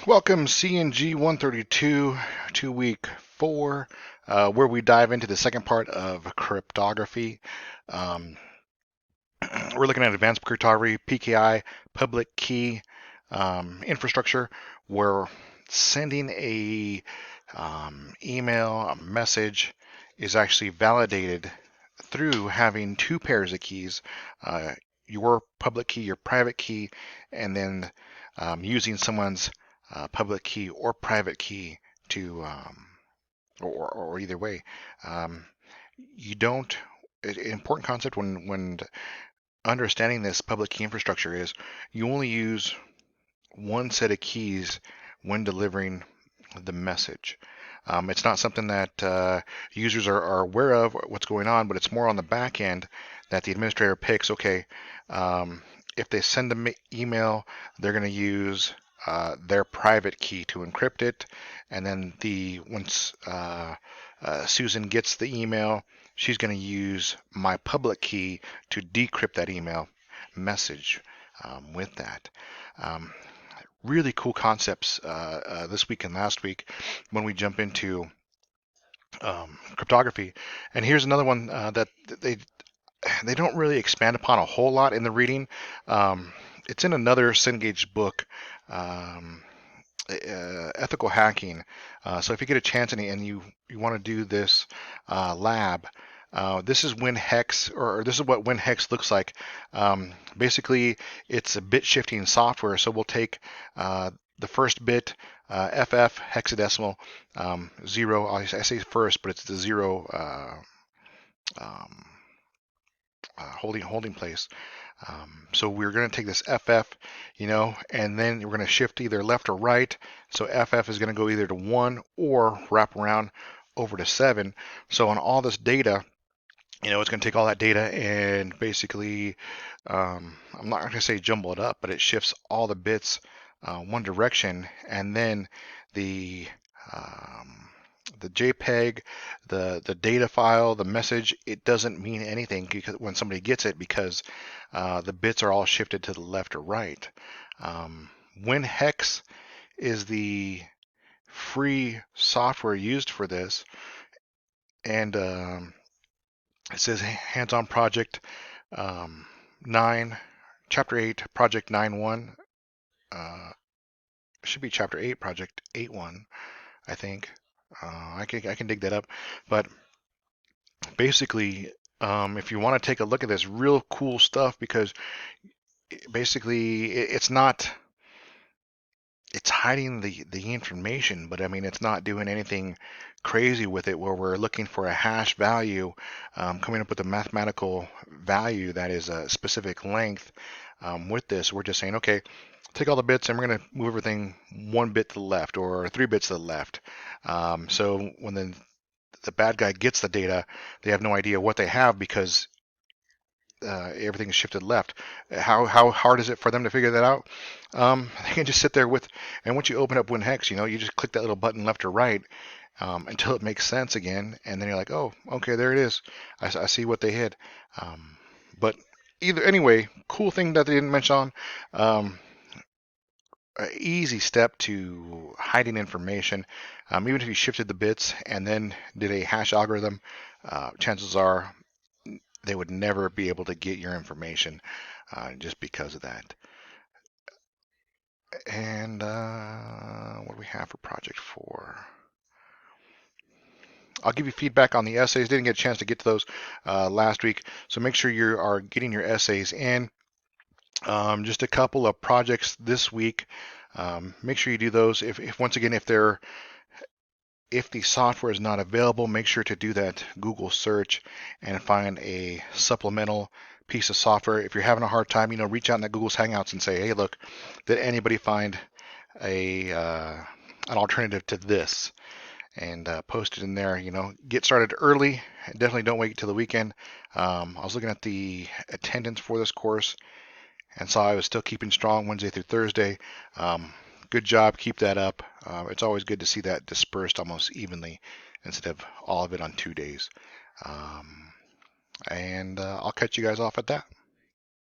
Welcome CNG 132 to week 4, where we dive into the second part of cryptography. Um, we're looking at advanced cryptography, PKI, public key infrastructure, where sending a email, a message, is actually validated through having two pairs of keys, uh, your public key, your private key, and then using someone's public key or private key to, or either way. Um, you don't, an important concept when understanding this public key infrastructure is you only use one set of keys when delivering the message. It's not something that users are aware of what's going on, but it's more on the back end that the administrator picks. Okay, um, if they send an email, they're going to use their private key to encrypt it, and then once Susan gets the email, she's going to use my public key to decrypt that email message with that. Um, Really cool concepts this week and last week when we jump into cryptography. And here's another one that they don't really expand upon a whole lot in the reading. It's in another Cengage book, um, Ethical Hacking. So if you get a chance and you want to do this lab, this is WinHex, or this is what WinHex looks like. Basically, it's a bit shifting software. So we'll take the first bit, FF hexadecimal, zero. I say first, but it's the zero um, holding place. So we're going to take this FF, and then we're going to shift either left or right. So FF is going to go either to 1 or wrap around over to 7. So on all this data, it's going to take all that data and basically, I'm not going to say jumble it up, but it shifts all the bits one direction, and then the um, the JPEG, the data file, the message, it doesn't mean anything when somebody gets it because the bits are all shifted to the left or right. WinHex is the free software used for this, and it says hands-on project 9, chapter 8, project 9.1. It should be chapter 8, project 8.1, I think. I can dig that up, but basically, if you want to take a look at this, real cool stuff because basically it's not, it's hiding the information, but I mean it's not doing anything crazy with it where we're looking for a hash value, coming up with a mathematical value that is a specific length. With this, we're just saying, okay, take all the bits and we're going to move everything 1 bit to the left or 3 bits to the left. So when the bad guy gets the data, they have no idea what they have because everything is shifted left. How hard is it for them to figure that out? They can just sit there and once you open up WinHex, you just click that little button left or right until it makes sense again, and then you're like, oh, okay, there it is. I see what they hid. But anyway, cool thing that they didn't mention on. Easy step to hiding information. Even if you shifted the bits and then did a hash algorithm, chances are they would never be able to get your information just because of that. And what do we have for project 4? I'll give you feedback on the essays. Didn't get a chance to get to those last week, so make sure you are getting your essays in. Just a couple of projects this week. Make sure you do those. If once again, if the software is not available, make sure to do that Google search and find a supplemental piece of software. If you're having a hard time, reach out in that Google's Hangouts and say, hey, look, did anybody find an alternative to this? And post it in there. Get started early. Definitely don't wait till the weekend. I was looking at the attendance for this course and saw I was still keeping strong Wednesday through Thursday. Good job. Keep that up. It's always good to see that dispersed almost evenly instead of all of it on 2 days. And I'll cut you guys off at that.